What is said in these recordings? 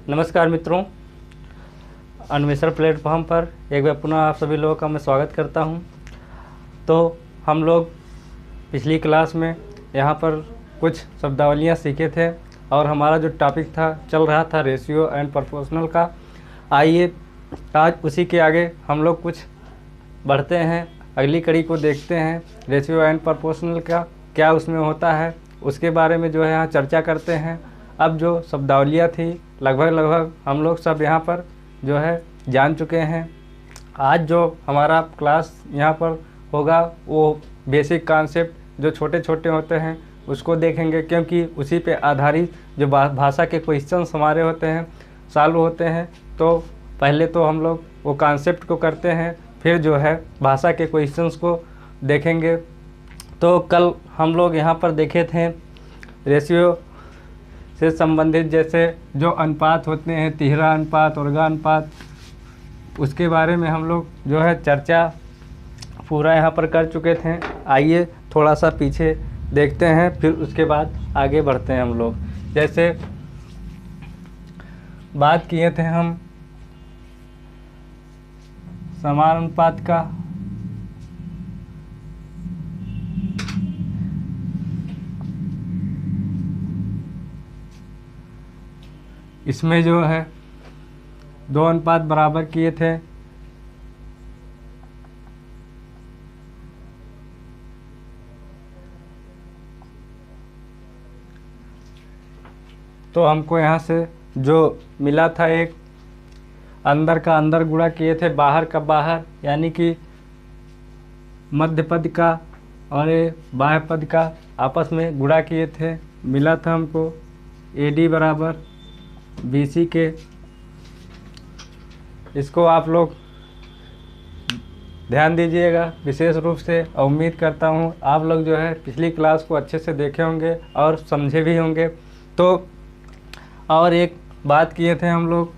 नमस्कार मित्रों, अन्वेषण प्लेटफॉर्म पर एक बार पुनः आप सभी लोगों का मैं स्वागत करता हूं। तो हम लोग पिछली क्लास में यहाँ पर कुछ शब्दावलियाँ सीखे थे और हमारा जो टॉपिक था चल रहा था रेशियो एंड प्रोपोर्शनल का। आइए आज उसी के आगे हम लोग कुछ बढ़ते हैं, अगली कड़ी को देखते हैं। रेशियो एंड प्रोपोर्शनल का क्या उसमें होता है उसके बारे में जो है यहाँ चर्चा करते हैं। अब जो शब्दावलियाँ थी लगभग हम लोग सब यहाँ पर जो है जान चुके हैं। आज जो हमारा क्लास यहाँ पर होगा वो बेसिक कॉन्सेप्ट जो छोटे छोटे होते हैं उसको देखेंगे, क्योंकि उसी पे आधारित जो भाषा के क्वेश्चंस हमारे होते हैं सॉल्व होते हैं। तो पहले तो हम लोग वो कॉन्सेप्ट को करते हैं, फिर जो है भाषा के क्वेश्चंस को देखेंगे। तो कल हम लोग यहाँ पर देखे थे रेशियो से संबंधित जैसे जो अनुपात होते हैं, तिहरा अनुपात, वर्गा अनुपात, उसके बारे में हम लोग जो है चर्चा पूरा यहाँ पर कर चुके थे। आइए थोड़ा सा पीछे देखते हैं, फिर उसके बाद आगे बढ़ते हैं। हम लोग जैसे बात किए थे हम समानुपात का, इसमें जो है 2 अनुपात बराबर किए थे। तो हमको यहाँ से जो मिला था, एक अंदर का अंदर गुणा किए थे बाहर का बाहर, यानी कि मध्य पद का और ये बाह्य पद का आपस में गुणा किए थे। मिला था हमको AD बराबर BC के। इसको आप लोग ध्यान दीजिएगा विशेष रूप से, और उम्मीद करता हूँ आप लोग जो है पिछली क्लास को अच्छे से देखे होंगे और समझे भी होंगे। तो और एक बात किए थे हम लोग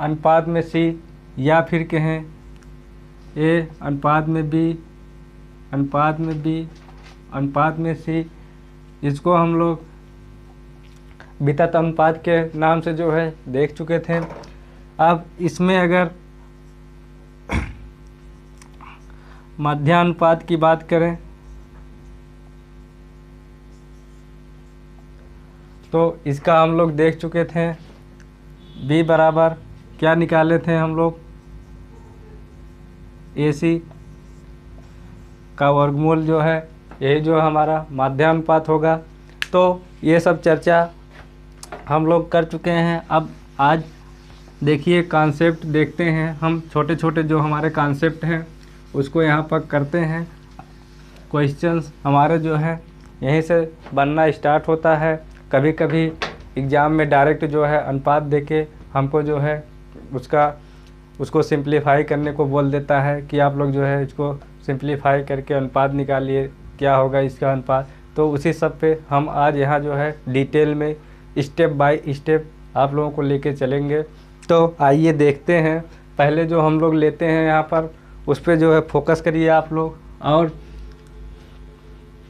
अनुपात में C, या फिर कहें A अनुपात में B, अनुपात में B, अनुपात में C, इसको हम लोग वितत अनुपात के नाम से जो है देख चुके थे। अब इसमें अगर मध्यानुपात की बात करें तो इसका हम लोग देख चुके थे। B बराबर क्या निकाले थे हम लोग, AC का वर्गमूल जो है यही जो हमारा माध्यानुपात होगा। तो ये सब चर्चा हम लोग कर चुके हैं। अब आज देखिए कॉन्सेप्ट देखते हैं हम, छोटे छोटे जो हमारे कॉन्सेप्ट हैं उसको यहाँ पर करते हैं। क्वेश्चंस हमारे जो है यहीं से बनना स्टार्ट होता है। कभी कभी एग्ज़ाम में डायरेक्ट जो है अनुपात देके हमको जो है उसको सिंप्लीफाई करने को बोल देता है कि आप लोग जो है इसको सिंप्लीफाई करके अनुपात निकालिए, क्या होगा इसका अनुपात। तो उसी सब पे हम आज यहाँ जो है डिटेल में स्टेप बाय स्टेप आप लोगों को लेके चलेंगे। तो आइए देखते हैं। पहले जो हम लोग लेते हैं यहाँ पर उस पर जो है फोकस करिए आप लोग। और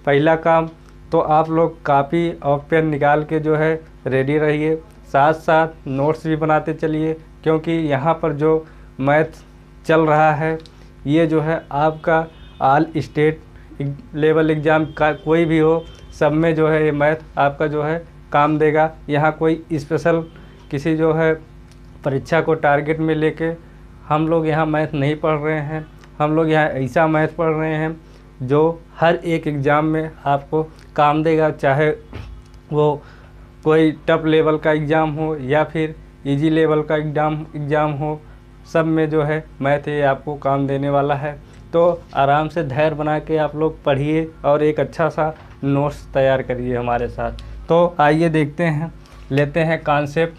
पहला काम तो आप लोग कापी और पेन निकाल के जो है रेडी रहिए, साथ साथ नोट्स भी बनाते चलिए, क्योंकि यहाँ पर जो मैथ चल रहा है ये जो है आपका ऑल स्टेट लेवल एग्ज़ाम का कोई भी हो, सब में जो है ये मैथ आपका जो है काम देगा। यहाँ कोई स्पेशल किसी जो है परीक्षा को टारगेट में लेके हम लोग यहाँ मैथ नहीं पढ़ रहे हैं। हम लोग यहाँ ऐसा मैथ पढ़ रहे हैं जो हर एक एग्ज़ाम में आपको काम देगा, चाहे वो कोई टफ लेवल का एग्ज़ाम हो या फिर इजी लेवल का एग्ज़ाम हो, सब में जो है मैथ ये आपको काम देने वाला है। तो आराम से धैर्य बना के आप लोग पढ़िए और एक अच्छा सा नोट्स तैयार करिए हमारे साथ। तो आइए देखते हैं, लेते हैं कॉन्सेप्ट।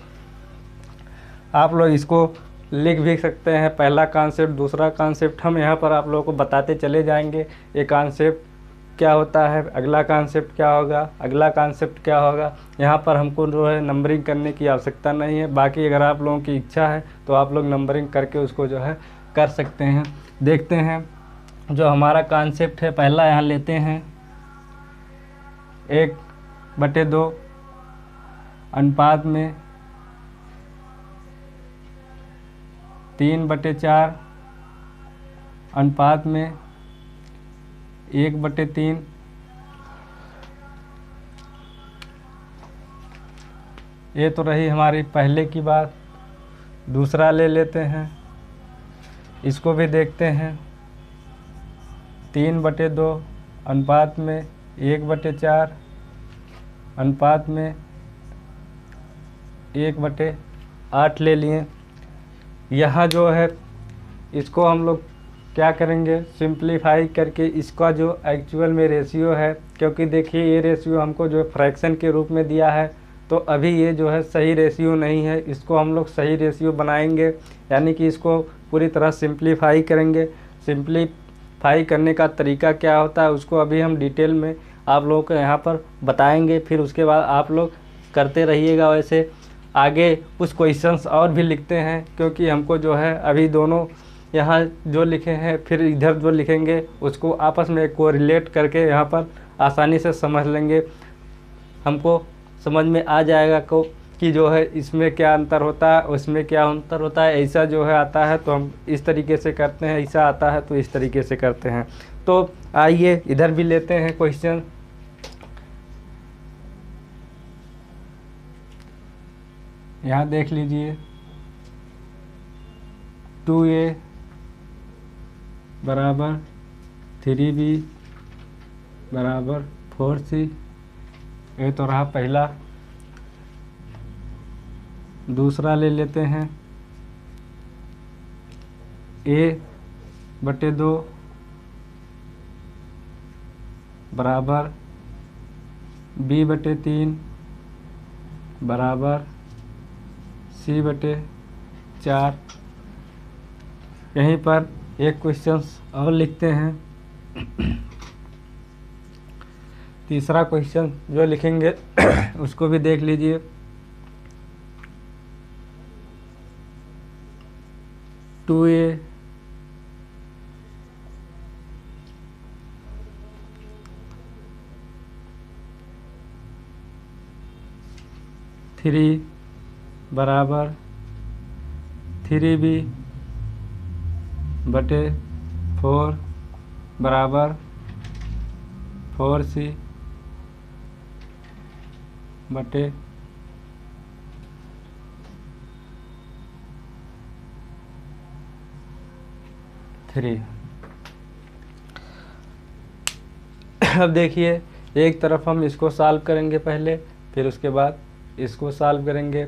आप लोग इसको लिख भी सकते हैं, पहला कॉन्सेप्ट, दूसरा कॉन्सेप्ट, हम यहाँ पर आप लोगों को बताते चले जाएंगे। ये कॉन्सेप्ट क्या होता है, अगला कॉन्सेप्ट क्या होगा, अगला कॉन्सेप्ट क्या होगा। यहाँ पर हमको जो है नंबरिंग करने की आवश्यकता नहीं है। बाकी अगर आप लोगों की इच्छा है तो आप लोग नंबरिंग करके उसको जो है कर सकते हैं। देखते हैं जो हमारा कॉन्सेप्ट है, पहला यहाँ लेते हैं 1/2 अनुपात में 3/4 अनुपात में 1/3। ये तो रही हमारी पहले की बात। दूसरा ले लेते हैं, इसको भी देखते हैं। 3/2 अनुपात में 1/4 अनुपात में 1/8 ले लिए। यहाँ जो है इसको हम लोग क्या करेंगे, सिंप्लीफाई करके इसका जो एक्चुअल में रेशियो है, क्योंकि देखिए ये रेशियो हमको जो फ्रैक्शन के रूप में दिया है, तो अभी ये जो है सही रेशियो नहीं है। इसको हम लोग सही रेशियो बनाएंगे, यानी कि इसको पूरी तरह सिंप्लीफाई करेंगे। सिंप्लीफाई करने का तरीका क्या होता है उसको अभी हम डिटेल में आप लोगों को यहाँ पर बताएंगे। फिर उसके बाद आप लोग करते रहिएगा। वैसे आगे कुछ क्वेश्चंस और भी लिखते हैं, क्योंकि हमको जो है अभी दोनों यहाँ जो लिखे हैं फिर इधर जो लिखेंगे उसको आपस में कोरिलेट करके यहाँ पर आसानी से समझ लेंगे। हमको समझ में आ जाएगा कि जो है इसमें क्या अंतर होता है, उसमें क्या अंतर होता है। ऐसा जो है आता है तो हम इस तरीके से करते हैं, ऐसा आता है तो इस तरीके से करते हैं। तो आइए इधर भी लेते हैं क्वेश्चन। यहाँ देख लीजिए, 2a बराबर 3b बराबर 4c। ये तो रहा पहला। दूसरा ले लेते हैं, a/2 बराबर b/3 बराबर c/4। यहीं पर एक क्वेश्चन और लिखते हैं। तीसरा क्वेश्चन जो लिखेंगे उसको भी देख लीजिए। 2a थ्री बराबर 3b/4 बराबर 4c/3। अब देखिए, एक तरफ हम इसको सॉल्व करेंगे पहले, फिर उसके बाद इसको सॉल्व करेंगे।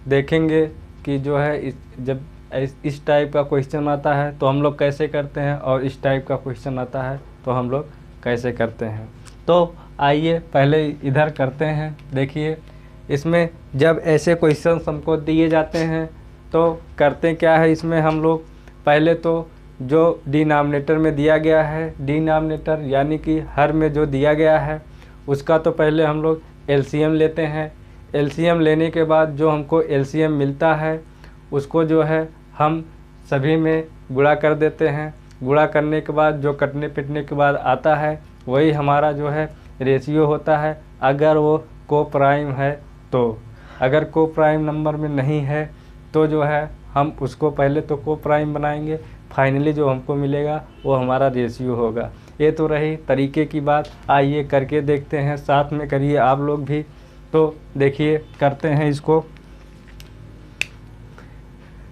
देखेंगे कि जो है जब इस टाइप का क्वेश्चन आता है तो हम लोग कैसे करते हैं, और इस टाइप का क्वेश्चन आता है तो हम लोग कैसे करते हैं। तो आइए पहले इधर करते हैं। देखिए, इसमें जब ऐसे क्वेश्चन हमको दिए जाते हैं तो करते क्या है, इसमें हम लोग पहले तो जो डिनोमिनेटर में दिया गया है, डिनोमिनेटर यानी कि हर में जो दिया गया है उसका तो पहले हम लोग एलसीएम लेते हैं। एलसीएम लेने के बाद जो हमको एलसीएम मिलता है उसको जो है हम सभी में गुणा कर देते हैं। गुणा करने के बाद जो कटने पिटने के बाद आता है वही हमारा जो है रेशियो होता है, अगर वो को प्राइम है तो। अगर को प्राइम नंबर में नहीं है तो जो है हम उसको पहले तो को प्राइम बनाएंगे, फाइनली जो हमको मिलेगा वो हमारा रेशियो होगा। ये तो रही तरीके की बात। आइए करके देखते हैं, साथ में करिए आप लोग भी। तो देखिए करते हैं इसको।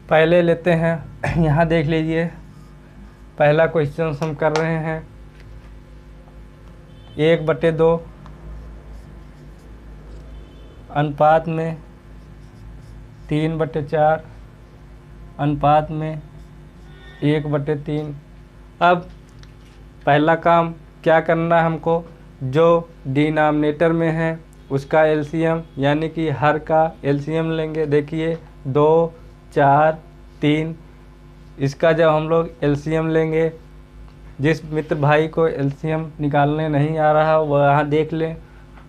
पहले लेते हैं, यहाँ देख लीजिए, पहला क्वेश्चन हम कर रहे हैं 1/2 अनुपात में 3/4 अनुपात में 1/3। अब पहला काम क्या करना है हमको, जो डिनोमिनेटर में है उसका एलसीएम यानी कि हर का एलसीएम लेंगे। देखिए 2, 4, 3, इसका जब हम लोग एलसीएम लेंगे, जिस मित्र भाई को एलसीएम निकालने नहीं आ रहा वह यहाँ देख लें।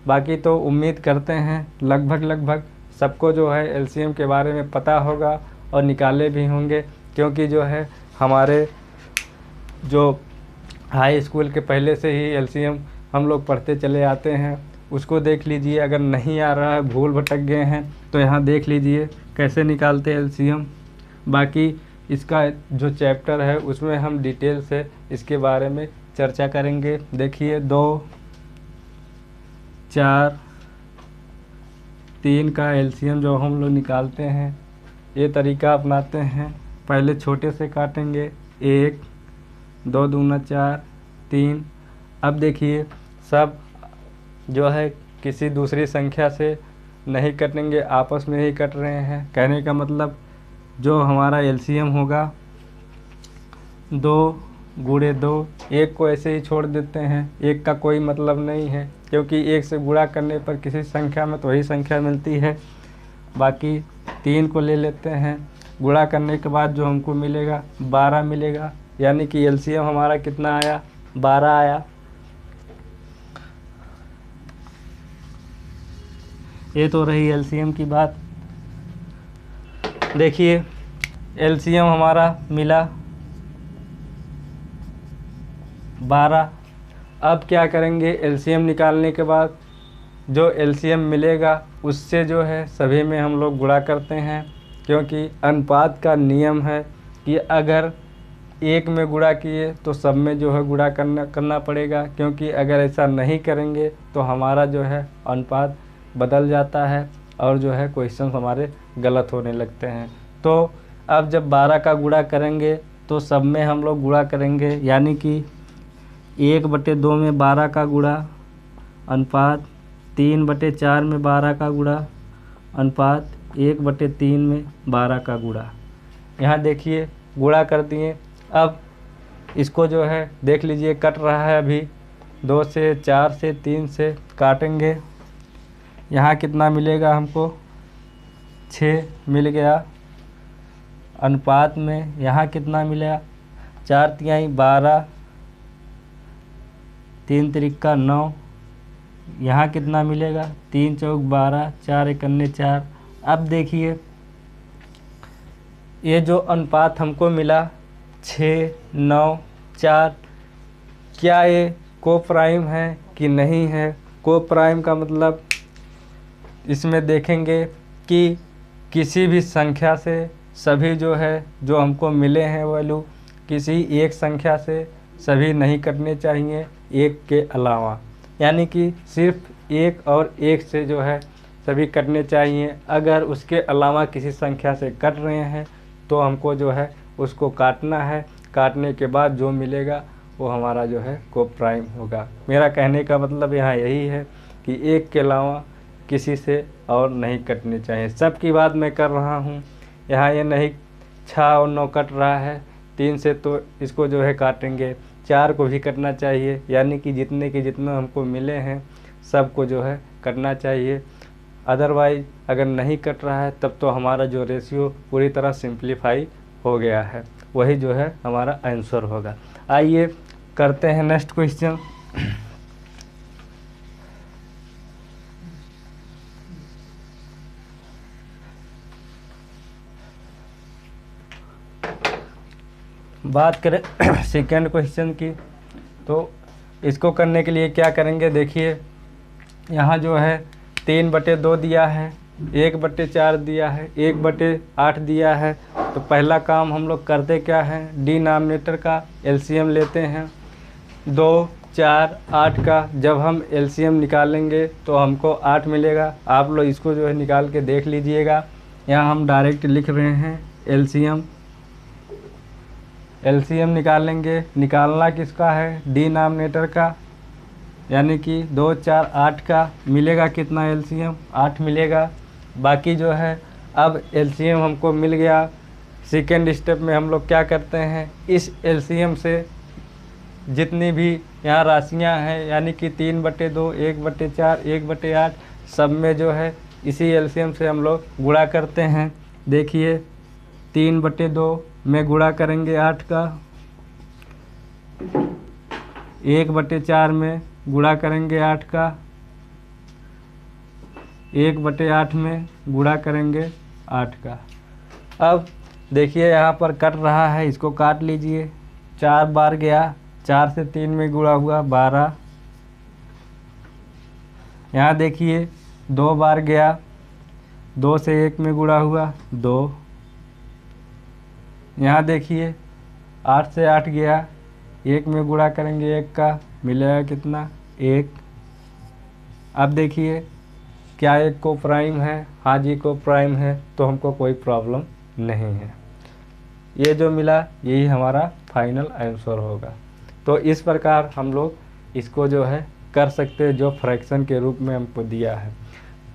बाकी तो उम्मीद करते हैं लगभग सबको जो है एलसीएम के बारे में पता होगा और निकाले भी होंगे, क्योंकि जो है हमारे जो हाई स्कूल के पहले से ही एलसीएम हम लोग पढ़ते चले आते हैं। उसको देख लीजिए। अगर नहीं आ रहा है, भूल भटक गए हैं, तो यहाँ देख लीजिए कैसे निकालते हैं एलसीएम। बाकी इसका जो चैप्टर है उसमें हम डिटेल से इसके बारे में चर्चा करेंगे। देखिए 2, 4, 3 का एलसीएम जो हम लोग निकालते हैं, ये तरीका अपनाते हैं। पहले छोटे से काटेंगे, 1, 2 दूना 4, 3। अब देखिए सब जो है किसी दूसरी संख्या से नहीं कटेंगे, आपस में ही कट रहे हैं। कहने का मतलब जो हमारा एलसीएम होगा 2 गुणे 2, 1 को ऐसे ही छोड़ देते हैं। 1 का कोई मतलब नहीं है, क्योंकि 1 से गुणा करने पर किसी संख्या में तो वही संख्या मिलती है। बाकी 3 को ले लेते हैं, गुणा करने के बाद जो हमको मिलेगा 12 मिलेगा, यानी कि एलसीएम हमारा कितना आया, 12 आया। ये तो रही एलसीएम की बात। देखिए एलसीएम हमारा मिला 12। अब क्या करेंगे, एलसीएम निकालने के बाद जो एलसीएम मिलेगा उससे जो है सभी में हम लोग गुणा करते हैं, क्योंकि अनुपात का नियम है कि अगर 1 में गुणा किए तो सब में जो है गुणा करना पड़ेगा, क्योंकि अगर ऐसा नहीं करेंगे तो हमारा जो है अनुपात बदल जाता है और जो है क्वेश्चन हमारे गलत होने लगते हैं। तो अब जब 12 का गुणा करेंगे तो सब में हम लोग गुणा करेंगे, यानी कि 1/2 में 12 का गुणा अनुपात 3/4 में 12 का गुणा अनुपात 1/3 में 12 का गुणा। यहाँ देखिए गुणा कर दिए। अब इसको जो है देख लीजिए कट रहा है, अभी 2 से 4 से 3 से काटेंगे। यहाँ कितना मिलेगा हमको, 6 मिल गया। अनुपात में यहाँ कितना मिला, 4 तिहाई 12, 3 त्रिका 9। यहाँ कितना मिलेगा, 3 चौक 12, 4 एकन्ने 4। अब देखिए ये जो अनुपात हमको मिला 6, 9, 4, क्या ये को प्राइम है कि नहीं है। को प्राइम का मतलब इसमें देखेंगे कि किसी भी संख्या से सभी जो है जो हमको मिले हैं वैल्यू, किसी एक संख्या से सभी नहीं कटने चाहिए 1 के अलावा, यानी कि सिर्फ 1 और 1 से जो है सभी कटने चाहिए। अगर उसके अलावा किसी संख्या से कट रहे हैं तो हमको जो है उसको काटना है। काटने के बाद जो मिलेगा वो हमारा जो है को प्राइम होगा। मेरा कहने का मतलब यहाँ यही है कि 1 के अलावा किसी से और नहीं कटने चाहिए। सब की बात मैं कर रहा हूँ, यहाँ ये नहीं 6 और 9 कट रहा है, 3 से तो इसको जो है काटेंगे, 4 को भी कटना चाहिए, यानी कि जितने के जितना हमको मिले हैं सबको जो है कटना चाहिए। अदरवाइज अगर नहीं कट रहा है तब तो हमारा जो रेशियो पूरी तरह सिंप्लीफाई हो गया है, वही जो है हमारा आंसर होगा। आइए करते हैं नेक्स्ट क्वेश्चन। बात करें सेकेंड क्वेश्चन की, तो इसको करने के लिए क्या करेंगे, देखिए यहाँ जो है 3/2 दिया है, 1/4 दिया है, 1/8 दिया है। तो पहला काम हम लोग करते क्या है, डिनोमिनेटर का एलसीएम लेते हैं। 2, 4, 8 का जब हम एलसीएम निकालेंगे तो हमको 8 मिलेगा। आप लोग इसको जो है निकाल के देख लीजिएगा। यहाँ हम डायरेक्ट लिख रहे हैं एलसीएम। एलसीएम निकालेंगे, निकालना किसका है, डिनोमिनेटर का, यानी कि 2, 4, 8 का मिलेगा कितना एलसीएम, 8 मिलेगा। बाकी जो है अब एलसीएम हमको मिल गया। सेकेंड स्टेप में हम लोग क्या करते हैं, इस एलसीएम से जितनी भी यहाँ राशियाँ हैं, यानी कि 3/2, 1/4, 1/8, सब में जो है इसी एलसीएम से हम लोग गुणा करते हैं। देखिए 3/2 में गुणा करेंगे 8 का, 1/4 में गुणा करेंगे 8 का, 1/8 में गुणा करेंगे 8 का। अब देखिए यहाँ पर कट रहा है, इसको काट लीजिए। 4 बार गया, 4 से 3 में गुणा हुआ 12, यहाँ देखिए 2 बार गया, 2 से 1 में गुणा हुआ 2। यहाँ देखिए 8 से 8 गया, 1 में गुणा करेंगे 1 का, मिलेगा कितना 1। अब देखिए क्या 1 को प्राइम है? हाँ जी को प्राइम है, तो हमको कोई प्रॉब्लम नहीं है। ये जो मिला यही हमारा फाइनल आंसर होगा। तो इस प्रकार हम लोग इसको जो है कर सकते हैं, जो फ्रैक्शन के रूप में हमको दिया है।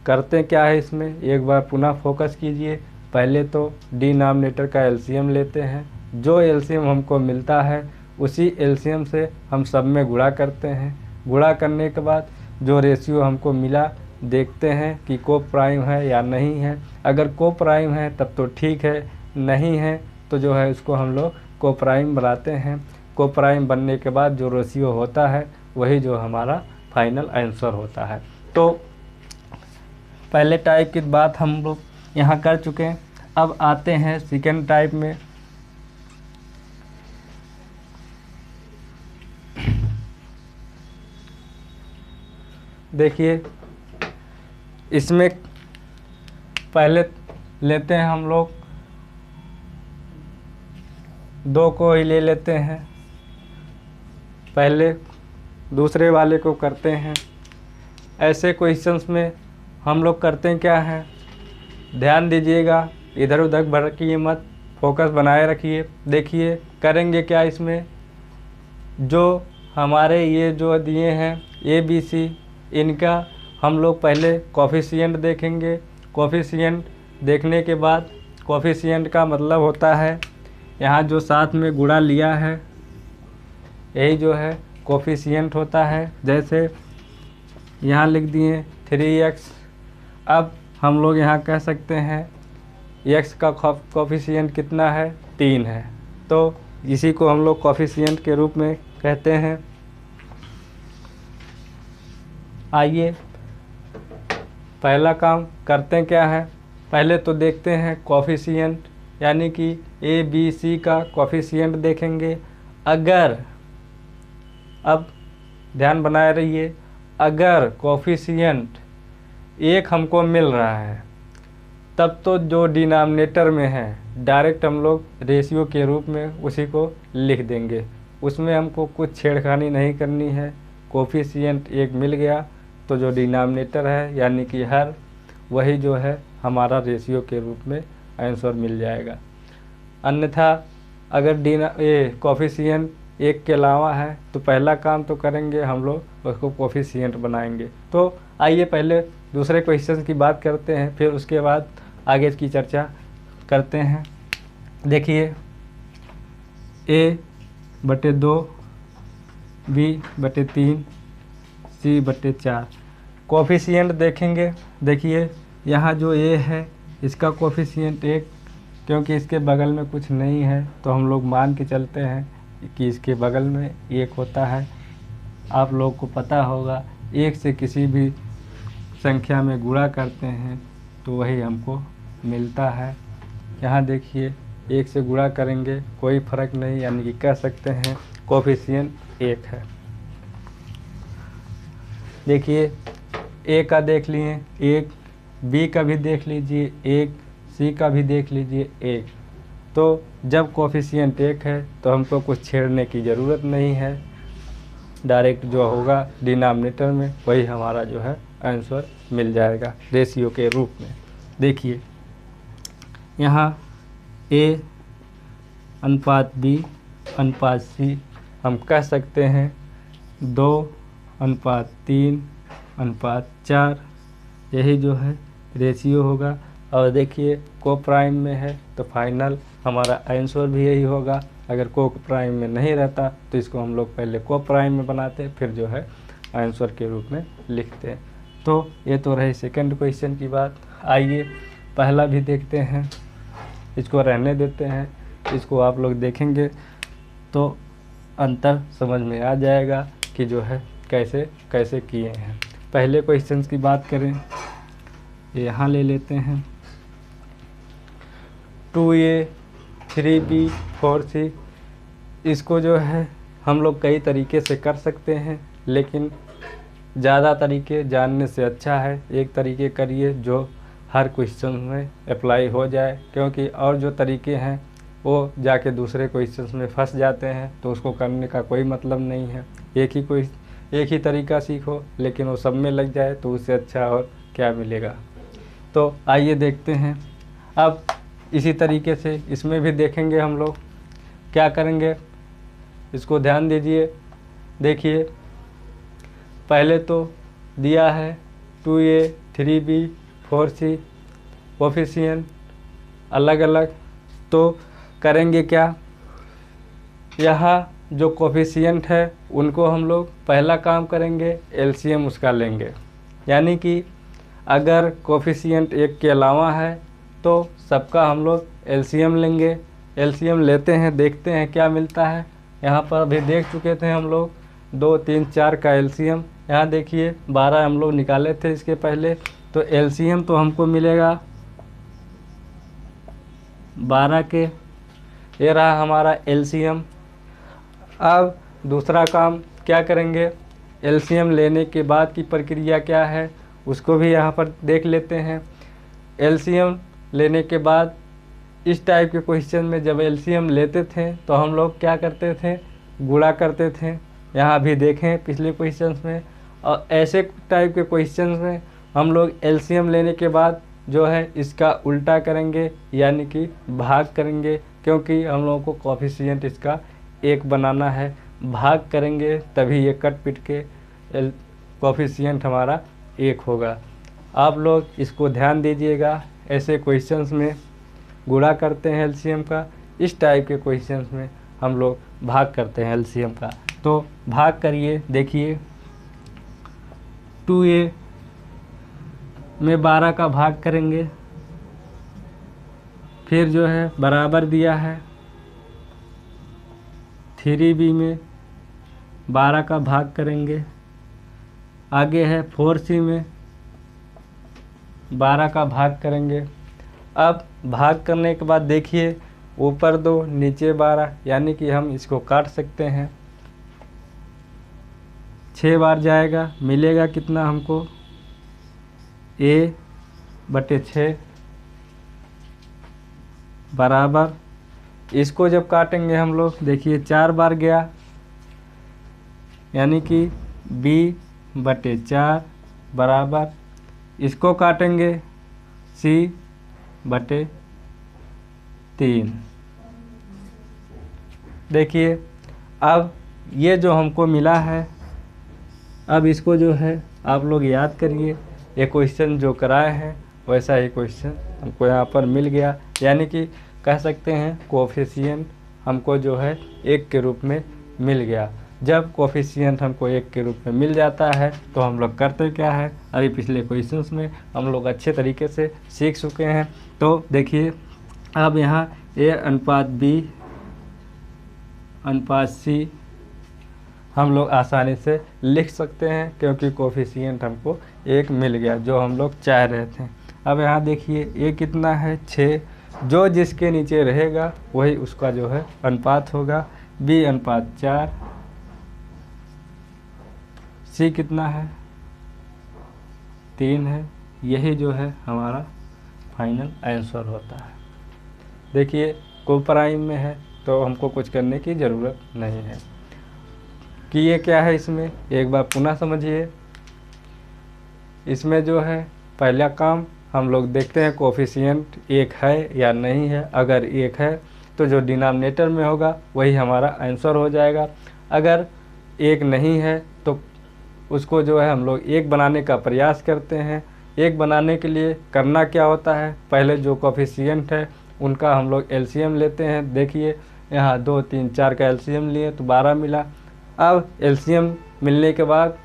करते क्या है इसमें, एक बार पुनः फोकस कीजिए। पहले तो डिनोमिनेटर का एलसीएम लेते हैं, जो एलसीएम हमको मिलता है उसी एलसीएम से हम सब में गुणा करते हैं। गुणा करने के बाद जो रेशियो हमको मिला देखते हैं कि को प्राइम है या नहीं है। अगर को प्राइम है तब तो ठीक है, नहीं है तो जो है उसको हम लोग को प्राइम बनाते हैं। को प्राइम बनने के बाद जो रेशियो होता है वही जो हमारा फाइनल आंसर होता है। तो पहले टाइप की बात हम लोग यहाँ कर चुके हैं। अब आते हैं सेकेंड टाइप में। देखिए इसमें पहले लेते हैं हम लोग 2 को ही ले लेते हैं, पहले दूसरे वाले को करते हैं। ऐसे क्वेश्चंस में हम लोग करते हैं क्या है, ध्यान दीजिएगा, इधर उधर भटकिए मत, फोकस बनाए रखिए। देखिए करेंगे क्या इसमें, जो हमारे ये जो दिए हैं ABC, इनका हम लोग पहले कोफिशिएंट देखेंगे। कोफिशिएंट देखने के बाद, कोफिशिएंट का मतलब होता है यहाँ जो साथ में गुणा लिया है यही जो है कोफिशिएंट होता है। जैसे यहाँ लिख दिए 3x। अब हम लोग यहाँ कह सकते हैं x का कोफिशिएंट कितना है, 3 है, तो इसी को हम लोग कोफिशिएंट के रूप में कहते हैं। आइए पहला काम करते हैं क्या है, पहले तो देखते हैं कोफिशिएंट, यानी कि ABC का कोफिशिएंट देखेंगे। अगर, अब ध्यान बनाए रहिए, अगर कोफिशिएंट 1 हमको मिल रहा है तब तो जो डिनोमिनेटर में है डायरेक्ट हम लोग रेशियो के रूप में उसी को लिख देंगे, उसमें हमको कुछ छेड़खानी नहीं करनी है। कोफिशिएंट 1 मिल गया तो जो डिनोमिनेटर है यानी कि हर, वही जो है हमारा रेशियो के रूप में आंसर मिल जाएगा। अन्यथा अगर कोफिशिएंट 1 के अलावा है तो पहला काम तो करेंगे हम लोग उसको कोफिशिएंट बनाएंगे। तो आइए पहले दूसरे क्वेश्चन की बात करते हैं, फिर उसके बाद आगे की चर्चा करते हैं। देखिए A/2, B/3, C/4 कोफिशिएंट देखेंगे। देखिए यहाँ जो A है इसका कोफिशिएंट 1, क्योंकि इसके बगल में कुछ नहीं है तो हम लोग मान के चलते हैं कि इसके बगल में 1 होता है। आप लोग को पता होगा 1 से किसी भी संख्या में गुणा करते हैं तो वही हमको मिलता है। यहाँ देखिए 1 से गुणा करेंगे कोई फ़र्क नहीं, यानी कि कह सकते हैं कोफिशिएंट 1 है। देखिए A का देख लिए 1, B का भी देख लीजिए 1, C का भी देख लीजिए 1। तो जब कोफिशिएंट 1 है तो हमको कुछ छेड़ने की ज़रूरत नहीं है, डायरेक्ट जो होगा डिनोमिनेटर में वही हमारा जो है आंसर मिल जाएगा रेशियो के रूप में। देखिए यहाँ A/B/C हम कह सकते हैं 2/3/4, यही जो है रेशियो होगा। और देखिए को प्राइम में है तो फाइनल हमारा आंसर भी यही होगा। अगर को प्राइम में नहीं रहता तो इसको हम लोग पहले को प्राइम में बनाते, फिर जो है आंसर के रूप में लिखते हैं। तो ये तो रही सेकंड क्वेश्चन की बात। आइए पहला भी देखते हैं, इसको रहने देते हैं, इसको आप लोग देखेंगे तो अंतर समझ में आ जाएगा कि जो है कैसे कैसे किए हैं। पहले क्वेश्चन की बात करें, यहाँ ले लेते हैं 2A 3B 4C। इसको जो है हम लोग कई तरीके से कर सकते हैं, लेकिन ज़्यादा तरीके जानने से अच्छा है एक तरीके करिए जो हर क्वेश्चन में अप्लाई हो जाए, क्योंकि और जो तरीके हैं वो जाके दूसरे क्वेश्चंस में फंस जाते हैं, तो उसको करने का कोई मतलब नहीं है। एक ही तरीका सीखो लेकिन वो सब में लग जाए तो उससे अच्छा और क्या मिलेगा। तो आइए देखते हैं। अब इसी तरीके से इसमें भी देखेंगे हम लोग क्या करेंगे, इसको ध्यान दीजिए। देखिए पहले तो दिया है 2a 3b 4c कोफिशिएंट अलग अलग। तो करेंगे क्या, यहाँ जो कोफिशिएंट है उनको हम लोग पहला काम करेंगे एलसीएम उसका लेंगे। यानी कि अगर कोफिशिएंट एक के अलावा है तो सबका हम लोग एलसीएम लेंगे। एलसीएम लेते हैं, देखते हैं क्या मिलता है। यहाँ पर अभी देख चुके थे हम लोग 2 3 4 का एलसीएम। यहाँ देखिए 12 हम लोग निकाले थे इसके पहले, तो एलसीएम तो हमको मिलेगा 12 के। ये रहा हमारा एलसीएम। अब दूसरा काम क्या करेंगे, एलसीएम लेने के बाद की प्रक्रिया क्या है उसको भी यहाँ पर देख लेते हैं। एलसीएम लेने के बाद इस टाइप के क्वेश्चन में जब एलसीएम लेते थे तो हम लोग क्या करते थे, गुणा करते थे। यहाँ भी देखें पिछले क्वेश्चंस में। और ऐसे टाइप के क्वेश्चंस में हम लोग एलसीएम लेने के बाद जो है इसका उल्टा करेंगे, यानी कि भाग करेंगे, क्योंकि हम लोगों को कोफिशिएंट इसका 1 बनाना है। भाग करेंगे तभी ये कट पिट के कोफिशिएंट हमारा 1 होगा। आप लोग इसको ध्यान दीजिएगा। ऐसे क्वेश्चंस में गुणा करते हैं एलसीएम का, इस टाइप के क्वेश्चंस में हम लोग भाग करते हैं एलसीएम का। तो भाग करिए, देखिए 2a में 12 का भाग करेंगे, फिर जो है बराबर दिया है 3b में 12 का भाग करेंगे, आगे है 4c में 12 का भाग करेंगे। अब भाग करने के बाद देखिए ऊपर 2 नीचे 12, यानी कि हम इसको काट सकते हैं। 6 बार जाएगा, मिलेगा कितना हमको, a/6 बराबर। इसको जब काटेंगे हम लोग देखिए 4 बार गया, यानी कि b/4 बराबर। इसको काटेंगे c/3। देखिए अब ये जो हमको मिला है, अब इसको जो है आप लोग याद करिए। ये क्वेश्चन जो कराए हैं वैसा ही क्वेश्चन हमको यहाँ पर मिल गया, यानी कि कह सकते हैं कोफिशिएंट हमको जो है 1 के रूप में मिल गया। जब कोफिशिएंट हमको 1 के रूप में मिल जाता है तो हम लोग करते क्या है, अभी पिछले क्वेश्चंस में हम लोग अच्छे तरीके से सीख चुके हैं। तो देखिए अब यहाँ a/b/c हम लोग आसानी से लिख सकते हैं, क्योंकि कोफिशिएंट हमको 1 मिल गया जो हम लोग चाह रहे थे। अब यहाँ देखिए a कितना है 6, जो जिसके नीचे रहेगा वही उसका जो है अनुपात होगा, b/4। c कितना है 3 है, यही जो है हमारा फाइनल आंसर होता है। देखिए को प्राइम में है तो हमको कुछ करने की ज़रूरत नहीं है कि ये क्या है। इसमें एक बार पुनः समझिए, इसमें जो है पहला काम हम लोग देखते हैं कोफिशिएंट 1 है या नहीं है। अगर 1 है तो जो डिनोमिनेटर में होगा वही हमारा आंसर हो जाएगा। अगर 1 नहीं है तो उसको जो है हम लोग 1 बनाने का प्रयास करते हैं। 1 बनाने के लिए करना क्या होता है, पहले जो कोफिशिएंट है उनका हम लोग एलसीएम लेते हैं। देखिए यहाँ 2 3 4 का एलसीएम लिए तो 12 मिला। अब एलसीएम मिलने के बाद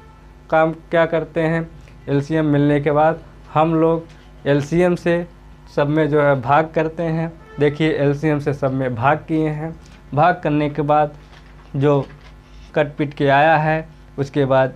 काम क्या करते हैं, एलसीएम मिलने के बाद हम लोग एलसीएम से सब में जो है भाग करते हैं। देखिए एलसीएम से सब में भाग किए हैं। भाग करने के बाद जो कट पिट के आया है उसके बाद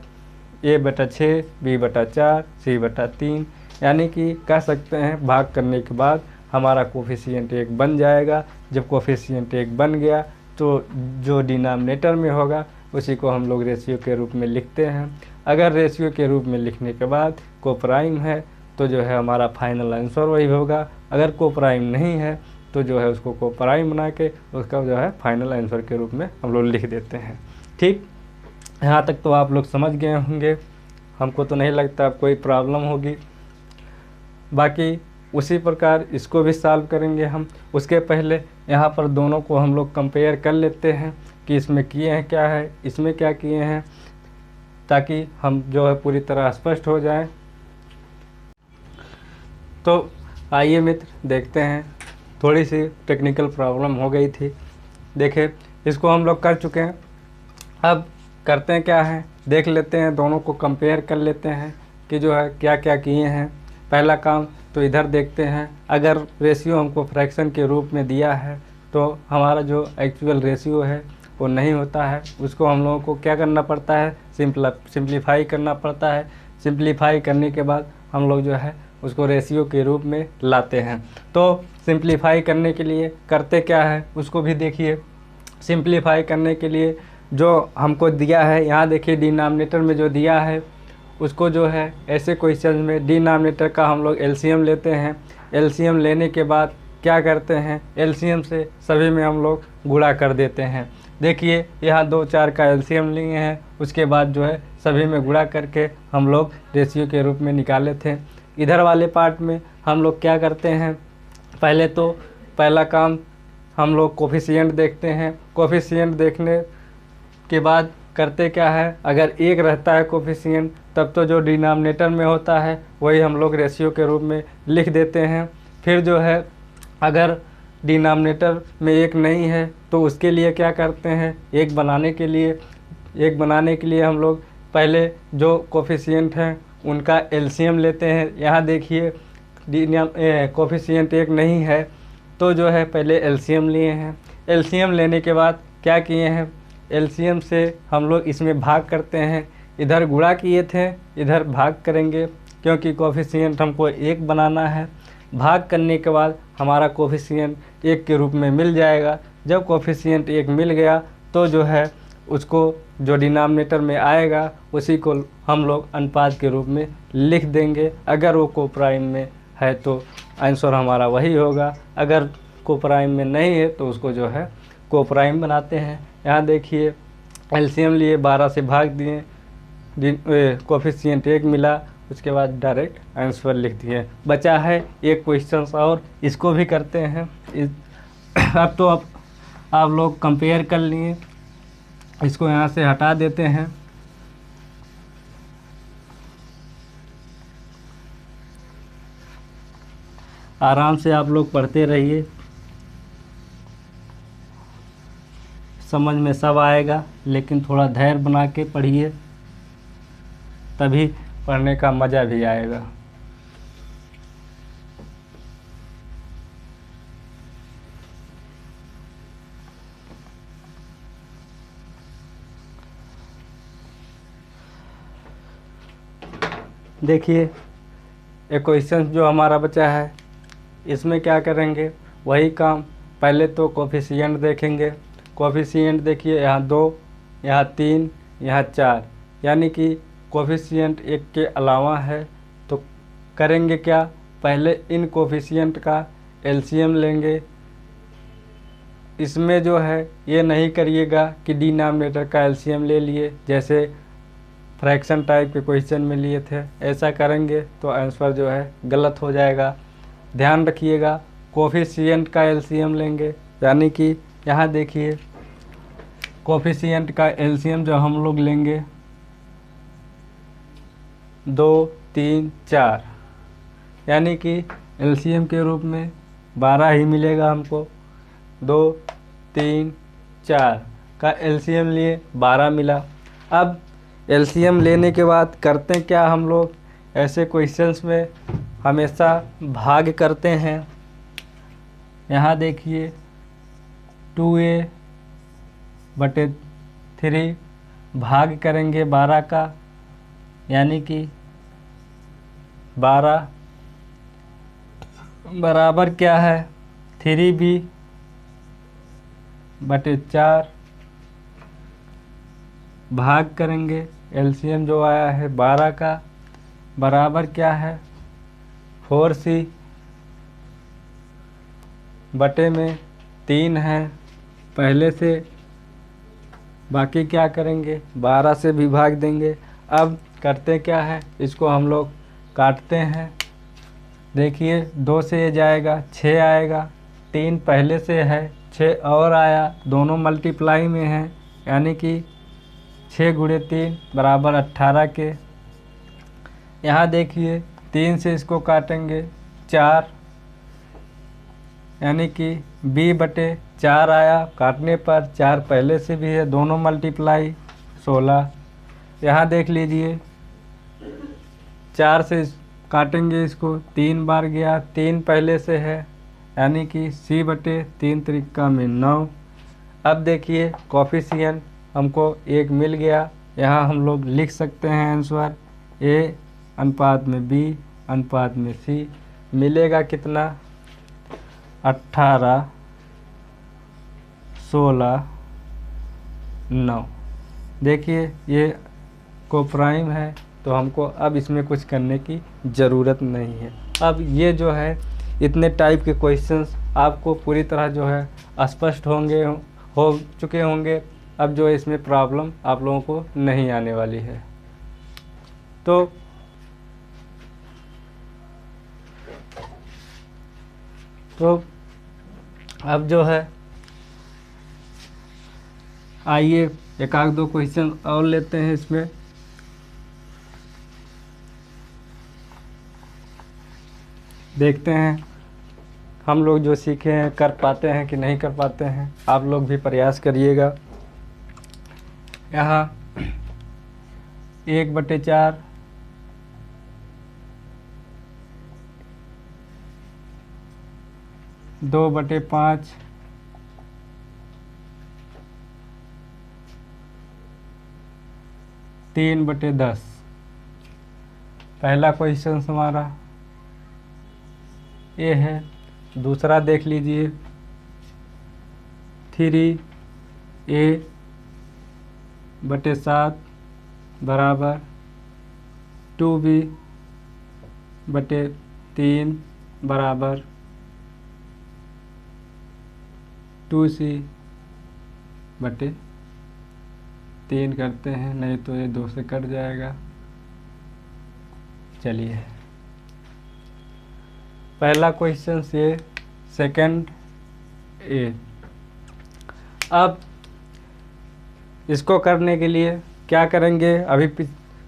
a/6 b/4 c/3, यानी कि कह सकते हैं भाग करने के बाद हमारा कोफिशिएंट 1 बन जाएगा। जब कोफिशिएंट 1 बन गया तो जो डिनोमिनेटर में होगा उसी को हम लोग रेशियो के रूप में लिखते हैं। अगर रेशियो के रूप में लिखने के बाद कोप्राइम है तो जो है हमारा फाइनल आंसर वही होगा। अगर कोप्राइम नहीं है तो जो है उसको कोप्राइम बना के उसका जो है फाइनल आंसर के रूप में हम लोग लिख देते हैं। ठीक, यहाँ तक तो आप लोग समझ गए होंगे, हमको तो नहीं लगता अब कोई प्रॉब्लम होगी। बाकी उसी प्रकार इसको भी सॉल्व करेंगे हम। उसके पहले यहाँ पर दोनों को हम लोग कंपेयर कर लेते हैं कि इसमें किए हैं क्या है, इसमें क्या किए हैं, ताकि हम जो है पूरी तरह स्पष्ट हो जाए। तो आइए मित्र देखते हैं, थोड़ी सी टेक्निकल प्रॉब्लम हो गई थी। देखिए इसको हम लोग कर चुके हैं, अब करते हैं क्या है, देख लेते हैं, दोनों को कंपेयर कर लेते हैं कि जो है क्या क्या किए हैं। पहला काम तो इधर देखते हैं, अगर रेशियो हमको फ्रैक्शन के रूप में दिया है तो हमारा जो एक्चुअल रेशियो है वो नहीं होता है, उसको हम लोगों को क्या करना पड़ता है, सिंप्लीफाई करना पड़ता है। सिंप्लीफाई करने के बाद हम लोग जो है उसको रेशियो के रूप में लाते हैं। तो सिंप्लीफाई करने के लिए करते क्या है उसको भी देखिए। सिंप्लीफाई करने के लिए जो हमको दिया है, यहाँ देखिए डिनोमिनेटर में जो दिया है उसको जो है ऐसे क्वेश्चन में डिनोमिनेटर का हम लोग एलसीएम लेते हैं। एलसीएम लेने के बाद क्या करते हैं, एलसीएम से सभी में हम लोग गुणा कर देते हैं। देखिए यहाँ 2 4 का एलसीएम लिए हैं, उसके बाद जो है सभी में गुणा करके हम लोग रेशियो के रूप में निकाले थे। इधर वाले पार्ट में हम लोग क्या करते हैं, पहले तो पहला काम हम लोग कोफिशिएंट देखते हैं। कोफिशिएंट देखने के बाद करते क्या है, अगर 1 रहता है कोफिशिएंट तब तो जो डिनोमिनेटर में होता है वही हम लोग रेशियो के रूप में लिख देते हैं। फिर जो है अगर डिनोमिनेटर में 1 नहीं है तो उसके लिए क्या करते हैं, 1 बनाने के लिए हम लोग पहले जो कोफिशिएंट हैं उनका एलसीएम लेते हैं। यहाँ देखिए कोफिशिएंट 1 नहीं है तो जो है पहले एलसीएम लिए हैं। एलसीएम लेने के बाद क्या किए हैं, एलसीएम से हम लोग इसमें भाग करते हैं। इधर गुणा किए थे, इधर भाग करेंगे क्योंकि कोफिशिएंट हमको 1 बनाना है। भाग करने के बाद हमारा कोफिशिएंट 1 के रूप में मिल जाएगा। जब कोफिशिएंट 1 मिल गया तो जो है उसको जो डिनोमिनेटर में आएगा उसी को हम लोग अनुपात के रूप में लिख देंगे। अगर वो कोप्राइम में है तो आंसर हमारा वही होगा, अगर कोप्राइम में नहीं है तो उसको जो है कोप्राइम बनाते हैं। यहाँ देखिए एलसीएम लिए 12 से भाग दिए, कोफिशिएंट 1 मिला, उसके बाद डायरेक्ट आंसर लिख दिए। बचा है एक क्वेश्चन और, इसको भी करते हैं। अब तो आप लोग कंपेयर कर लिए, इसको यहाँ से हटा देते हैं। आराम से आप लोग पढ़ते रहिए, समझ में सब आएगा, लेकिन थोड़ा धैर्य बना के पढ़िए तभी पढ़ने का मज़ा भी आएगा। देखिए एक क्वेश्चन जो हमारा बचा है इसमें क्या करेंगे, वही काम। पहले तो कोफिशिएंट देखेंगे। कोफिशिएंट देखिए यहाँ 2, यहाँ 3, यहाँ 4, यानी कि कोफिशिएंट 1 के अलावा है। तो करेंगे क्या, पहले इन कोफिशिएंट का एलसीएम लेंगे। इसमें जो है ये नहीं करिएगा कि डिनोमिनेटर का एलसीएम ले लिए, जैसे फ्रैक्शन टाइप के क्वेश्चन में लिए थे। ऐसा करेंगे तो आंसर जो है गलत हो जाएगा। ध्यान रखिएगा, कोफिशिएंट का एलसीएम लेंगे, यानी कि यहाँ देखिए कोफिशिएंट का एलसीएम जो हम लोग लेंगे 2, 3, 4, यानी कि एलसीएम के रूप में 12 ही मिलेगा हमको। 2, 3, 4 का एलसीएम लिए 12 मिला। अब एलसीएम लेने के बाद करते क्या हम लोग, ऐसे क्वेश्चंस में हमेशा भाग करते हैं। यहाँ देखिए 2a/3 भाग करेंगे 12 का, यानी कि 12 बराबर क्या है 3b/4 भाग करेंगे एलसीएम जो आया है 12 का बराबर क्या है 4c बटे में 3 है पहले से। बाकी क्या करेंगे 12 से भी भाग देंगे। अब करते क्या है इसको हम लोग काटते हैं। देखिए 2 से ये जाएगा 6 आएगा, 3 पहले से है 6 और आया, दोनों मल्टीप्लाई में हैं, यानी कि 6 गुणे 3 बराबर 18 के। यहाँ देखिए 3 से इसको काटेंगे 4, यानी कि b बटे 4 आया, काटने पर 4 पहले से भी है, दोनों मल्टीप्लाई 16। यहाँ देख लीजिए 4 से काटेंगे इसको 3 बार गया, 3 पहले से है, यानी कि c बटे 3 त्रिका में 9। अब देखिए कोफिशिएंट हमको 1 मिल गया। यहाँ हम लोग लिख सकते हैं आंसर a अनुपात में b अनुपात में c मिलेगा कितना 18 16 9। देखिए ये कोप्राइम है तो हमको अब इसमें कुछ करने की ज़रूरत नहीं है। अब ये जो है इतने टाइप के क्वेश्चंस आपको पूरी तरह जो है स्पष्ट हो चुके होंगे। अब जो है इसमें प्रॉब्लम आप लोगों को नहीं आने वाली है। तो अब जो है आइए एक आध दो क्वेश्चन और लेते हैं इसमें। देखते हैं हम लोग जो सीखे हैं कर पाते हैं कि नहीं कर पाते हैं। आप लोग भी प्रयास करिएगा। यहाँ 1/4 2/5 3/10 पहला क्वेश्चन हमारा ये है। दूसरा देख लीजिए 3a/7 बराबर 2b/3 बराबर 2c/3 करते हैं, नहीं तो ये 2 से कट जाएगा। चलिए पहला क्वेश्चन से सेकंड ए। अब इसको करने के लिए क्या करेंगे, अभी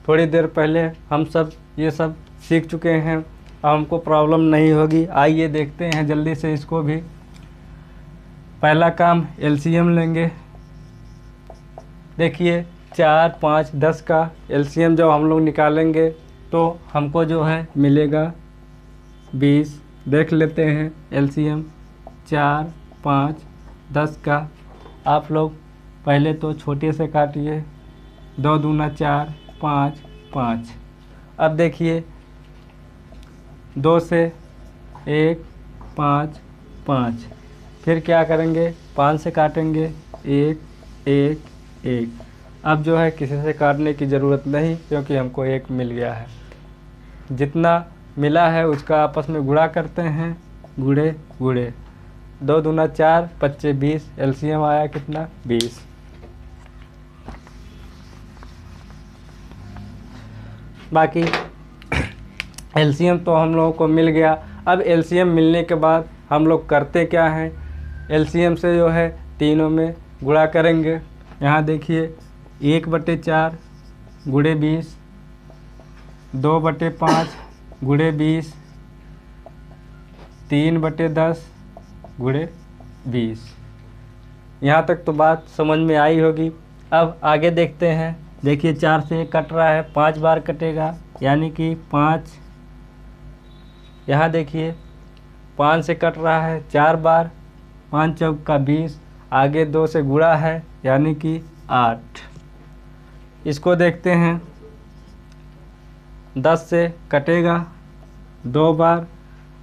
थोड़ी देर पहले हम सब ये सब सीख चुके हैं, अब हमको प्रॉब्लम नहीं होगी। आइए देखते हैं जल्दी से इसको भी। पहला काम एलसीएम लेंगे। देखिए 4 5 10 का एलसीएम जब हम लोग निकालेंगे तो हमको जो है मिलेगा 20। देख लेते हैं एलसीएम 4 5 10 का। आप लोग पहले तो छोटे से काटिए, 2 दूना 4 5 5। अब देखिए 2 से 1 5 5, फिर क्या करेंगे 5 से काटेंगे 1 1 1। अब जो है किसी से काटने की ज़रूरत नहीं, क्योंकि हमको 1 मिल गया है। जितना मिला है उसका आपस में गुणा करते हैं, गुणे गुणे 2 दूना 4 25 20। एलसीएम आया कितना 20। बाकी एलसीएम तो हम लोगों को मिल गया। अब एलसीएम मिलने के बाद हम लोग करते क्या हैं, एलसीएम से जो है तीनों में गुणा करेंगे। यहाँ देखिए 1/4 गुणे 20, 2/5 गुणे 20, 3/10 गुणे 20। यहाँ तक तो बात समझ में आई होगी। अब आगे देखते हैं। देखिए 4 से 1 कट रहा है, 5 बार कटेगा, यानी कि 5। यहाँ देखिए 5 से कट रहा है 4 बार, 5 चौका 20, आगे 2 से गुणा है, यानी कि 8। इसको देखते हैं 10 से कटेगा 2 बार,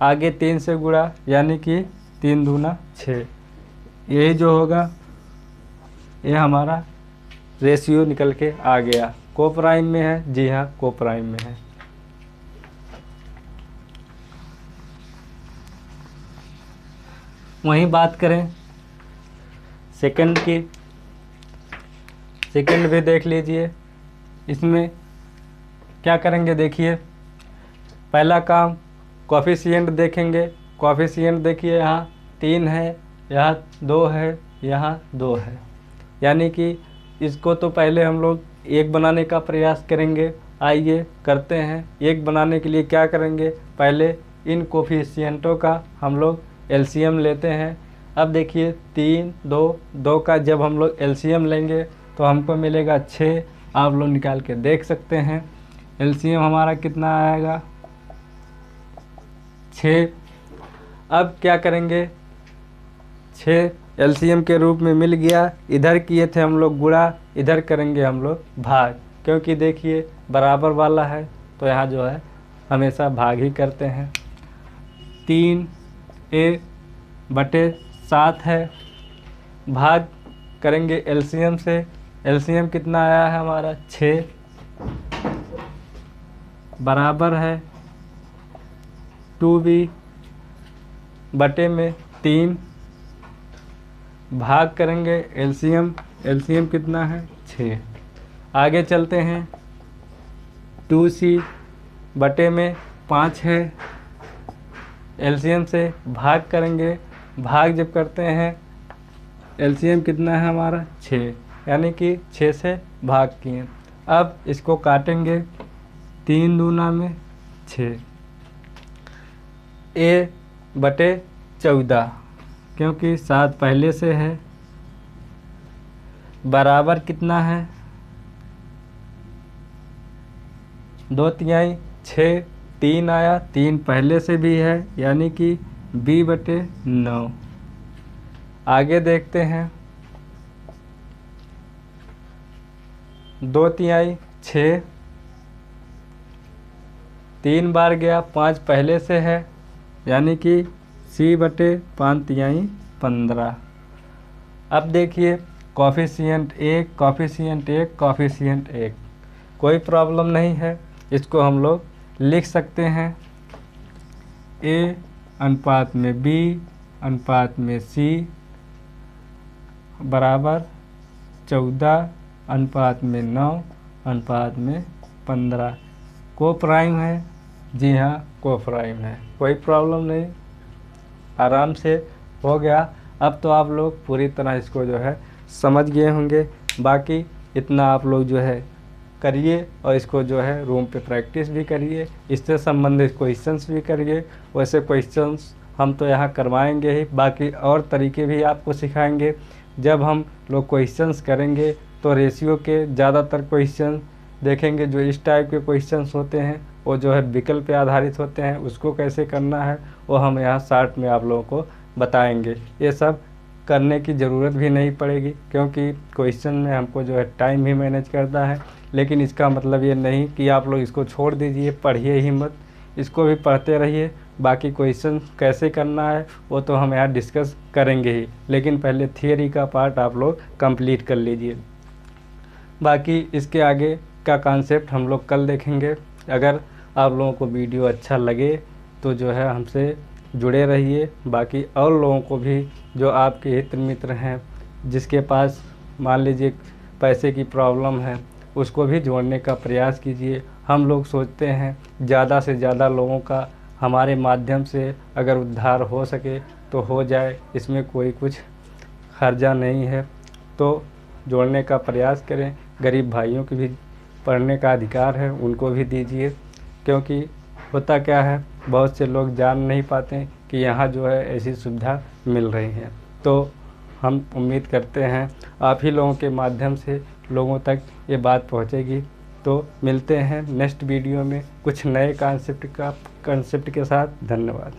आगे 3 से गुणा, यानी कि 3 दूना 6। यही जो होगा ये हमारा रेशियो निकल के आ गया। कोप्राइम में है? जी हाँ, कोप्राइम में है। वहीं बात करें सेकंड की, सेकंड भी देख लीजिए। इसमें क्या करेंगे देखिए, पहला काम कोफिशिएंट देखेंगे। कोफिशिएंट देखिए यहाँ 3 है, यहाँ 2 है, यहाँ 2 है, यानी कि इसको तो पहले हम लोग 1 बनाने का प्रयास करेंगे। आइए करते हैं। 1 बनाने के लिए क्या करेंगे, पहले इन कोफिशिएंटों का हम लोग एलसीएम लेते हैं। अब देखिए 3, 2, 2 का जब हम लोग एलसीएम लेंगे तो हमको मिलेगा 6। आप लोग निकाल के देख सकते हैं एलसीएम हमारा कितना आएगा, 6। अब क्या करेंगे, 6 एलसीएम के रूप में मिल गया। इधर किए थे हम लोग गुणा, इधर करेंगे हम लोग भाग, क्योंकि देखिए बराबर वाला है तो यहाँ जो है हमेशा भाग ही करते हैं। 3a/7 है, भाग करेंगे एलसीएम से। एलसीएम कितना आया है हमारा, 6, बराबर है 2b/3। भाग करेंगे एलसीएम, एलसीएम कितना है, 6। आगे चलते हैं, 2c/5 है, एलसीएम से भाग करेंगे। भाग जब करते हैं एलसीएम कितना है हमारा, 6, यानी कि 6 से भाग किए। अब इसको काटेंगे, 3 दूना में 6, a/14, क्योंकि 7 पहले से है, बराबर कितना है, 2/3, 6, 3 आया, 3 पहले से भी है, यानी कि b/9। आगे देखते हैं, 2/3, 6, 3 बार गया, 5 पहले से है, यानी कि c/5/3, 15। अब देखिए कोफिशिएंट 1, कोफिशिएंट 1, कोफिशिएंट 1, कोई प्रॉब्लम नहीं है। इसको हम लोग लिख सकते हैं, a/b/c बराबर 14/9/15। कोप्राइम है? जी हाँ, कोप्राइम है, कोई प्रॉब्लम नहीं, आराम से हो गया। अब तो आप लोग पूरी तरह इसको जो है समझ गए होंगे। बाकी इतना आप लोग जो है करिए और इसको जो है रूम पे प्रैक्टिस भी करिए, इससे संबंधित क्वेश्चंस भी करिए। वैसे क्वेश्चंस हम तो यहाँ करवाएंगे ही, बाकी और तरीके भी आपको सिखाएंगे। जब हम लोग क्वेश्चंस करेंगे तो रेशियो के ज़्यादातर क्वेश्चन देखेंगे। जो इस टाइप के क्वेश्चंस होते हैं वो जो है विकल्प पे आधारित होते हैं, उसको कैसे करना है वो हम यहाँ शार्ट में आप लोगों को बताएंगे। ये सब करने की ज़रूरत भी नहीं पड़ेगी, क्योंकि क्वेश्चन में हमको जो है टाइम भी मैनेज करना है। लेकिन इसका मतलब ये नहीं कि आप लोग इसको छोड़ दीजिए, पढ़िए ही मत, इसको भी पढ़ते रहिए। बाकी क्वेश्चन कैसे करना है वो तो हम यहाँ डिस्कस करेंगे ही, लेकिन पहले थियरी का पार्ट आप लोग कंप्लीट कर लीजिए। बाकी इसके आगे का कॉन्सेप्ट हम लोग कल देखेंगे। अगर आप लोगों को वीडियो अच्छा लगे तो जो है हमसे जुड़े रहिए। बाकी और लोगों को भी जो आपके हित मित्र हैं, जिसके पास मान लीजिए पैसे की प्रॉब्लम है, उसको भी जोड़ने का प्रयास कीजिए। हम लोग सोचते हैं ज़्यादा से ज़्यादा लोगों का हमारे माध्यम से अगर उद्धार हो सके तो हो जाए, इसमें कोई कुछ खर्चा नहीं है। तो जोड़ने का प्रयास करें। गरीब भाइयों की भी पढ़ने का अधिकार है, उनको भी दीजिए, क्योंकि होता क्या है, बहुत से लोग जान नहीं पाते कि यहाँ जो है ऐसी सुविधा मिल रही है। तो हम उम्मीद करते हैं आप ही लोगों के माध्यम से लोगों तक ये बात पहुँचेगी। तो मिलते हैं नेक्स्ट वीडियो में कुछ नए कॉन्सेप्ट के साथ। धन्यवाद।